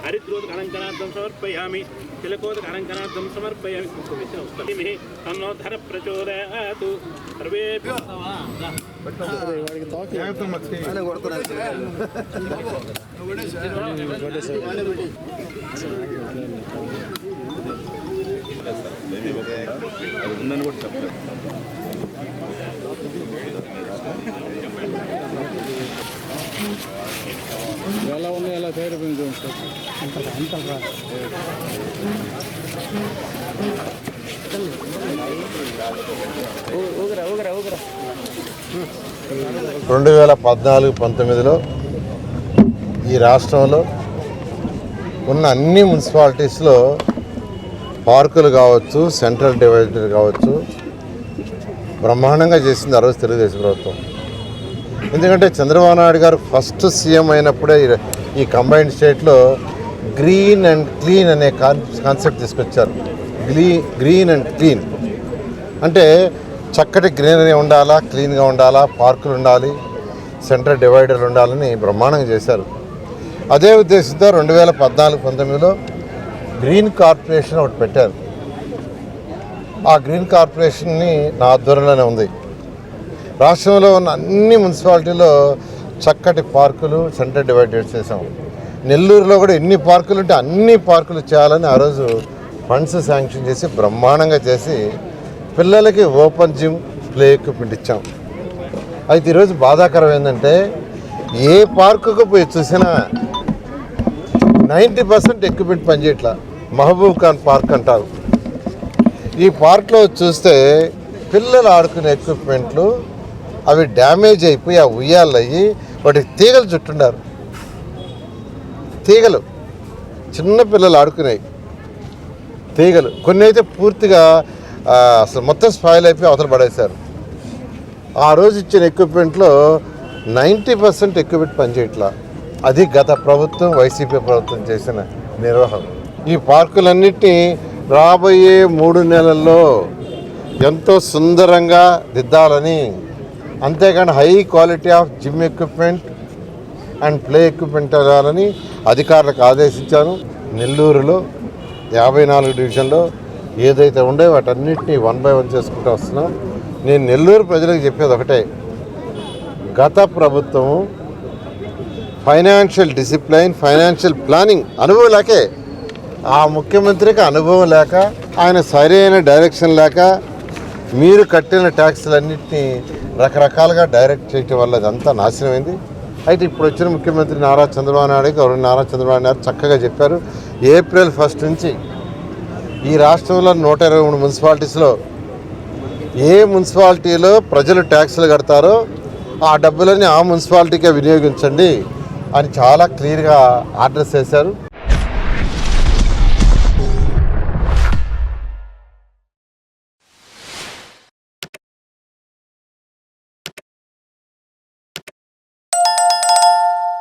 हरिद्रोदकलङ्कनार्थं समर्पयामि तिलकोदकलङ्कनार्थं समर्पयामि तन्नो धर प्रचोदयातु सर्वेभ्यो ఎలా ఉన్నాయి ఎలా తయారైపోయింది అంత 2014-19లో ఈ రాష్ట్రంలో ఉన్న అన్ని మున్సిపాలిటీస్లో పార్కులు కావచ్చు, సెంట్రల్ డివైడర్ కావచ్చు, బ్రహ్మాండంగా చేసింది ఆ రోజు తెలుగుదేశం ప్రభుత్వం. ఎందుకంటే చంద్రబాబు నాయుడు గారు ఫస్ట్ సీఎం అయినప్పుడే ఈ కంబైన్డ్ స్టేట్లో గ్రీన్ అండ్ క్లీన్ అనే కాన్సెప్ట్ తీసుకొచ్చారు. గ్రీన్ అండ్ క్లీన్ అంటే చక్కటి గ్రీనరీ ఉండాలా, క్లీన్గా ఉండాలా, పార్కులు ఉండాలి, సెంట్రల్ డివైడర్లు ఉండాలని బ్రహ్మాండంగా చేశారు. అదే ఉద్దేశంతో 2014-19లో గ్రీన్ కార్పొరేషన్ ఒకటి పెట్టారు. ఆ గ్రీన్ కార్పొరేషన్ని నా ఆధ్వర్యంలోనే ఉంది. రాష్ట్రంలో ఉన్న అన్ని మున్సిపాలిటీలో చక్కటి పార్కులు, సెంట్రల్ డివైడర్స్ చేసాం. నెల్లూరులో కూడా ఎన్ని పార్కులు ఉంటే అన్ని పార్కులు చేయాలని ఆ రోజు ఫండ్స్ శాంక్షన్ చేసి బ్రహ్మాండంగా చేసి పిల్లలకి ఓపెన్ జిమ్, ప్లే ఎక్విప్మెంట్ ఇచ్చాం. అయితే ఈరోజు బాధాకరం ఏంటంటే ఏ పార్కుకు పోయి చూసినా 90% ఎక్విప్మెంట్ పనిచేయట్లా. మహబూబ్ ఖాన్ పార్క్ అంటారు. ఈ పార్క్లో చూస్తే పిల్లలు ఆడుకునే ఎక్విప్మెంట్లు అవి డ్యామేజ్ అయిపోయి ఆ ఉయ్యాలు అయ్యి వాటికి తీగలు చుట్టున్నారు. తీగలు చిన్న పిల్లలు ఆడుకునేవి తీగలు కొన్ని అయితే పూర్తిగా అసలు మొత్తం స్పాయిల్ అయిపోయి అవతల పడేశారు. ఆ రోజు ఇచ్చిన ఎక్విప్మెంట్లో 90% ఎక్విప్మెంట్ పనిచేయట్లా. అది గత ప్రభుత్వం, వైసీపీ ప్రభుత్వం చేసిన నిర్వహణ. ఈ పార్కులన్నిటినీ రాబోయే 3 నెలల్లో ఎంతో సుందరంగా దిద్దాలని, అంతేకాని high quality of gym equipment and play equipment ఇవ్వాలని అధికారులకు ఆదేశించాను. నెల్లూరులో 54 డివిజన్లో ఏదైతే ఉండే వాటన్నిటినీ 1 by 1 చేసుకుంటూ వస్తున్నాం. నేను నెల్లూరు ప్రజలకు చెప్పేది ఒకటే, గత ప్రభుత్వం ఫైనాన్షియల్ డిసిప్లైన్, ఫైనాన్షియల్ ప్లానింగ్ అనుభవం లేకే, ఆ ముఖ్యమంత్రికి అనుభవం లేక, ఆయన సరైన డైరెక్షన్ లేక మీరు కట్టిన ట్యాక్సులన్నింటినీ రకరకాలుగా డైరెక్ట్ చేయటం వల్ల అదంతా నాశనమైంది. అయితే ఇప్పుడు వచ్చిన ముఖ్యమంత్రి నారా చంద్రబాబు నాయుడు గౌరవ నారా చంద్రబాబు నాయుడు చక్కగా చెప్పారు, ఏప్రిల్ 1 నుంచి ఈ రాష్ట్రంలో 123 మున్సిపాలిటీస్లో ఏ మున్సిపాలిటీలో ప్రజలు ట్యాక్సులు కడతారో ఆ డబ్బులని ఆ మున్సిపాలిటీకే వినియోగించండి అని చాలా క్లియర్గా ఆర్డర్స్ చేశారు.